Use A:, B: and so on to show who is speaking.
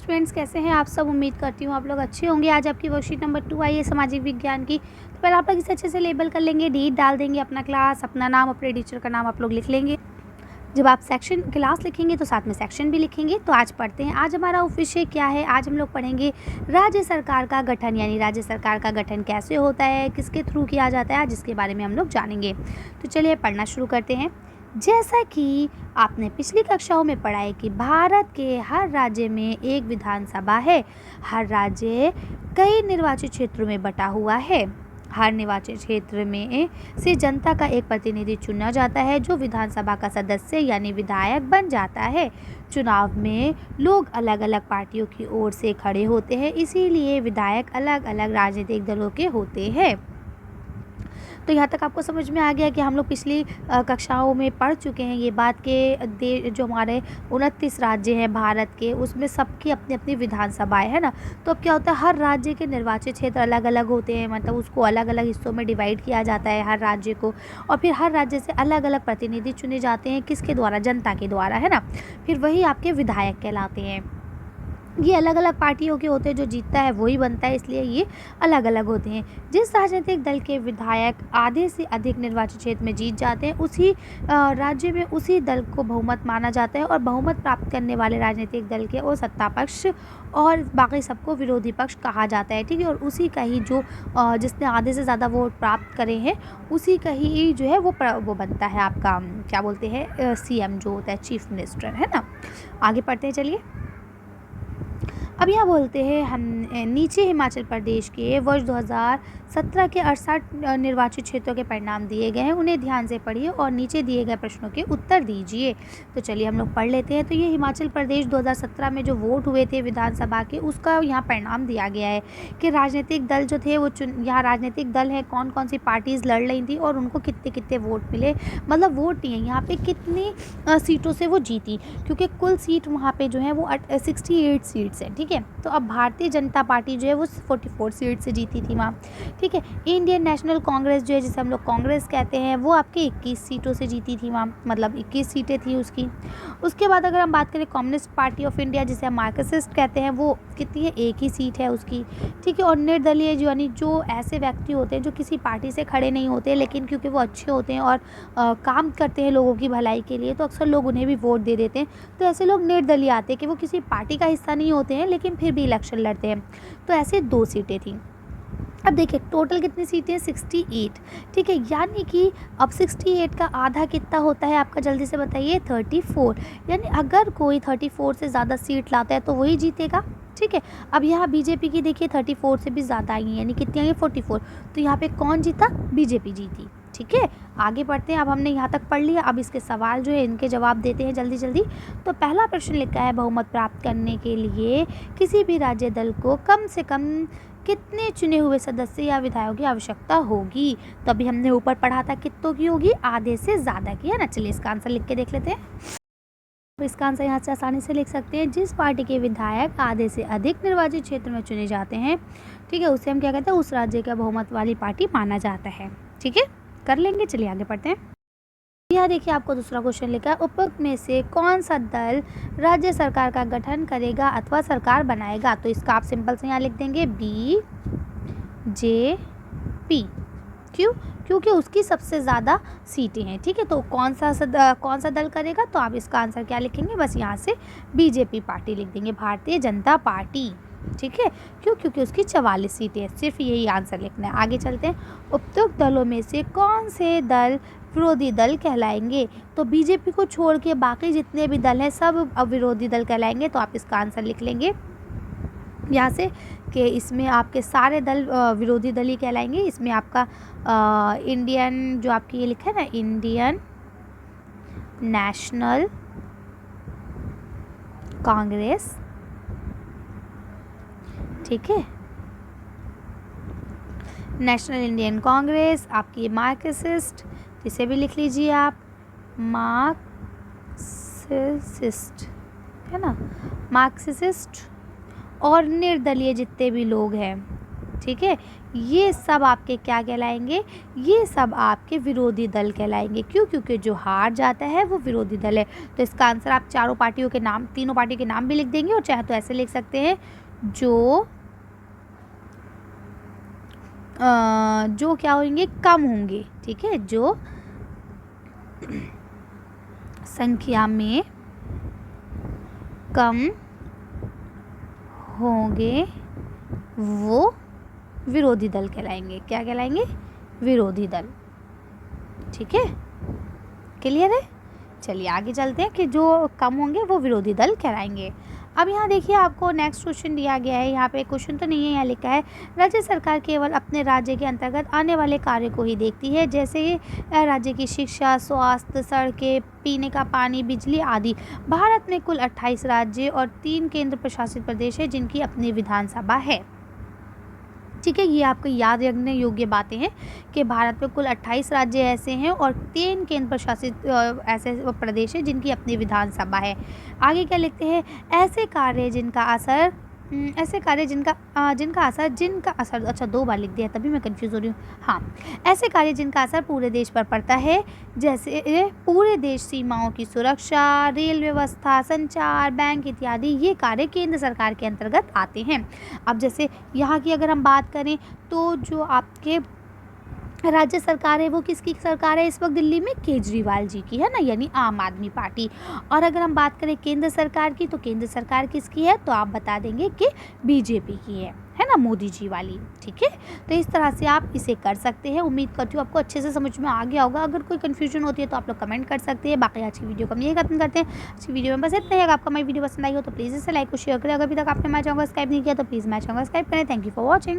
A: Students, कैसे हैं आप सब। उम्मीद करती हूँ आप लोग अच्छे होंगे। आज आपकी वर्कशीट नंबर 2 आई है सामाजिक विज्ञान की। तो पहले आप लोग इसे अच्छे से लेबल कर लेंगे, डेट डाल देंगे, अपना क्लास, अपना नाम, अपने टीचर का नाम आप लोग लिख लेंगे। जब आप सेक्शन क्लास लिखेंगे तो साथ में सेक्शन भी लिखेंगे। तो आज पढ़ते हैं, आज हमारा विषय क्या है। आज हम लोग पढ़ेंगे राज्य सरकार का गठन, यानी राज्य सरकार का गठन कैसे होता है, किसके थ्रू किया जाता है, जिसके बारे में हम लोग जानेंगे। तो चलिए पढ़ना शुरू करते हैं। जैसा कि आपने पिछली कक्षाओं में पढ़ा है कि भारत के हर राज्य में एक विधानसभा है। हर राज्य कई निर्वाचित क्षेत्रों में बटा हुआ है। हर निर्वाचित क्षेत्र में से जनता का एक प्रतिनिधि चुना जाता है जो विधानसभा का सदस्य यानी विधायक बन जाता है। चुनाव में लोग अलग अलग पार्टियों की ओर से खड़े होते हैं, इसीलिए विधायक अलग अलग राजनीतिक दलों के होते हैं। तो यहाँ तक आपको समझ में आ गया कि हम लोग पिछली कक्षाओं में पढ़ चुके हैं ये बात के जो हमारे 29 राज्य हैं भारत के, उसमें सबकी अपनी अपनी विधानसभाएं है ना। तो अब क्या होता है, हर राज्य के निर्वाचित क्षेत्र अलग अलग होते हैं, मतलब उसको अलग अलग हिस्सों में डिवाइड किया जाता है हर राज्य को। और फिर हर राज्य से अलग अलग प्रतिनिधि चुने जाते हैं, किसके द्वारा, जनता के द्वारा, है ना। फिर वही आपके विधायक कहलाते हैं। ये अलग अलग पार्टियों के होते हैं, जो जीतता है वही बनता है, इसलिए ये अलग अलग होते हैं। जिस राजनीतिक दल के विधायक आधे से अधिक निर्वाचित क्षेत्र में जीत जाते हैं, उसी राज्य में उसी दल को बहुमत माना जाता है, और बहुमत प्राप्त करने वाले राजनीतिक दल के वो सत्ता पक्ष और बाकी सबको विरोधी पक्ष कहा जाता है। ठीक है, और उसी का ही जो जिसने आधे से ज़्यादा वोट प्राप्त करे हैं, उसी का ही जो है वो बनता है आपका, क्या बोलते हैं, CM जो होता है, चीफ मिनिस्टर, है ना। आगे पढ़ते हैं, चलिए। अब यहाँ बोलते हैं हम नीचे हिमाचल प्रदेश के वर्ष 2017 के 68 निर्वाचित क्षेत्रों के परिणाम दिए गए हैं, उन्हें ध्यान से पढ़िए और नीचे दिए गए प्रश्नों के उत्तर दीजिए। तो चलिए हम लोग पढ़ लेते हैं। तो ये हिमाचल प्रदेश 2017 में जो वोट हुए थे विधानसभा के, उसका यहाँ परिणाम दिया गया है कि राजनीतिक दल जो थे वो यहाँ राजनीतिक दल है, कौन कौन सी पार्टीज़ लड़ रही थी और उनको कितने कितने वोट मिले। मतलब वोट नहीं है यहाँ पे, कितनी सीटों से वो जीती, क्योंकि कुल सीट वहाँ पे जो है वो 68 सीट्स है। ठीक है, तो अब भारतीय जनता पार्टी जो है वो 44 सीट से जीती थी वहाँ। ठीक है, इंडियन नेशनल कांग्रेस जो है, जिसे हम लोग कांग्रेस कहते हैं, वो आपके 21 सीटों से जीती थी वहाँ, मतलब 21 सीटें थी उसकी। उसके बाद अगर हम बात करें कम्युनिस्ट पार्टी ऑफ इंडिया, जिसे हम मार्क्सिस्ट कहते हैं, वो कितनी है, 1 ही सीट है उसकी। ठीक है, और निर्दलीय यानी जो ऐसे व्यक्ति होते हैं जो किसी पार्टी से खड़े नहीं होते, लेकिन क्योंकि वो अच्छे होते हैं और काम करते हैं लोगों की भलाई के लिए, तो अक्सर लोग उन्हें भी वोट दे देते हैं। तो ऐसे लोग निर्दलीय आते हैं कि वो किसी पार्टी का हिस्सा नहीं होते हैं, लेकिन फिर भी इलेक्शन लड़ते हैं। तो ऐसे 2 सीटें थी। अब देखिए टोटल कितनी सीटें हैं, 68। ठीक है, यानी कि अब 68 का आधा कितना होता है आपका, जल्दी से बताइए, 34। यानी अगर कोई 34 से ज़्यादा सीट लाता है तो वही जीतेगा। ठीक है, अब यहाँ बीजेपी की देखिए 34 से भी ज़्यादा आई हैं, यानी कितनी आई है, 44। तो यहाँ पे कौन जीता, बीजेपी जीती। ठीक है, आगे बढ़ते हैं। अब हमने यहाँ तक पढ़ लिया, अब इसके सवाल जो है इनके जवाब देते हैं जल्दी जल्दी। तो पहला प्रश्न लिखा है, बहुमत प्राप्त करने के लिए किसी भी राज्य दल को कम से कम कितने चुने हुए सदस्य या विधायकों की आवश्यकता होगी। तो अभी हमने ऊपर पढ़ा था कितनों की होगी, आधे से ज़्यादा की, है ना। चलिए इसका आंसर लिख के देख लेते हैं। तो इसका आंसर यहाँ से आसानी से लिख सकते हैं, जिस पार्टी के विधायक आधे से अधिक निर्वाचित क्षेत्र में चुने जाते हैं, ठीक है, उसे हम क्या कहते हैं, उस राज्य का बहुमत वाली पार्टी माना जाता है। ठीक है, कर लेंगे। चलिए आगे बढ़ते हैं। यह देखिए आपको दूसरा क्वेश्चन लिखा है, उपरोक्त में से कौन सा दल राज्य सरकार का गठन करेगा अथवा सरकार बनाएगा। तो इसका आप सिंपल से यहाँ लिख देंगे BJP। क्यों, क्योंकि उसकी सबसे ज़्यादा सीटें हैं। ठीक है, तो कौन सा दल करेगा, तो आप इसका आंसर क्या लिखेंगे, बस यहाँ से BJP पार्टी लिख देंगे, भारतीय जनता पार्टी। ठीक है, क्यों, क्योंकि उसकी 44 सीटें हैं, सिर्फ यही आंसर लिखना है। आगे चलते हैं, उपरोक्त दलों में से कौन से दल विरोधी दल कहलाएंगे। तो बीजेपी को छोड़ के बाकी जितने भी दल हैं सब अब विरोधी दल कहलाएंगे। तो आप इसका आंसर लिख लेंगे यहाँ से कि इसमें आपके सारे दल विरोधी दल ही कहलाएंगे। इसमें आपका इंडियन जो आपकी ये लिखा है ना, इंडियन नेशनल कांग्रेस, ठीक है, नेशनल इंडियन कांग्रेस, आपकी मार्क्सिस्ट, इसे भी लिख लीजिए आप, मार्क्सिस्ट, है ना, मार्क्सिस्ट, और निर्दलीय जितने भी लोग हैं, ठीक है, ये सब आपके क्या कहलाएंगे, ये सब आपके विरोधी दल कहलाएंगे। क्यों? क्योंकि जो हार जाता है वो विरोधी दल है। तो इसका आंसर आप चारों पार्टियों के नाम, तीनों पार्टियों के नाम भी लिख देंगे, और चाहे तो ऐसे लिख सकते हैं, जो क्या होंगे, कम होंगे। ठीक है, जो संख्या में कम होंगे वो विरोधी दल कहलाएंगे। क्या कहलाएंगे? विरोधी दल। ठीक है, क्लियर है? चलिए आगे चलते हैं कि जो कम होंगे वो विरोधी दल कहलाएंगे। अब यहाँ देखिए आपको नेक्स्ट क्वेश्चन दिया गया है। यहाँ पे क्वेश्चन तो नहीं है, यहाँ लिखा है राज्य सरकार केवल अपने राज्य के अंतर्गत आने वाले कार्य को ही देखती है, जैसे राज्य की शिक्षा, स्वास्थ्य, सड़कें, पीने का पानी, बिजली आदि। भारत में कुल 28 राज्य और 3 केंद्र प्रशासित प्रदेश है जिनकी अपनी विधानसभा है। ठीक है, ये आपको याद रखने योग्य बातें हैं कि भारत में कुल 28 राज्य ऐसे हैं और 3 केंद्र प्रशासित ऐसे प्रदेश हैं जिनकी अपनी विधानसभा है। आगे क्या लिखते हैं, ऐसे कार्य जिनका असर अच्छा 2 बार लिख दिया तभी मैं कंफ्यूज हो रही हूँ। हाँ, ऐसे कार्य जिनका असर पूरे देश पर पड़ता है, जैसे पूरे देश सीमाओं की सुरक्षा, रेल व्यवस्था, संचार, बैंक इत्यादि, ये कार्य केंद्र सरकार के अंतर्गत आते हैं। अब जैसे यहाँ की अगर हम बात करें तो जो आपके राज्य सरकार है वो किसकी सरकार है इस वक्त दिल्ली में? केजरीवाल जी की है ना, यानी आम आदमी पार्टी। और अगर हम बात करें केंद्र सरकार की, तो केंद्र सरकार किसकी है? तो आप बता देंगे कि बीजेपी की है ना, मोदी जी वाली। ठीक है, तो इस तरह से आप इसे कर सकते हैं। उम्मीद करती हूँ आपको अच्छे से समझ में आ गया होगा। अगर कोई कन्फ्यूजन होती है तो आप लोग कमेंट कर सकते हैं। बाकी आज की वीडियो को हम यही खत्म करते हैं। आज की वीडियो में बस इतना ही। अगर आपको हमारी वीडियो पसंद आई हो तो प्लीज़ इसे लाइक और शेयर करें। अगर अभी तक आपने मेरे चैनल को सब्सक्राइब नहीं किया तो प्लीज़ मेरे चैनल को सब्सक्राइब करें। Thank you for watching.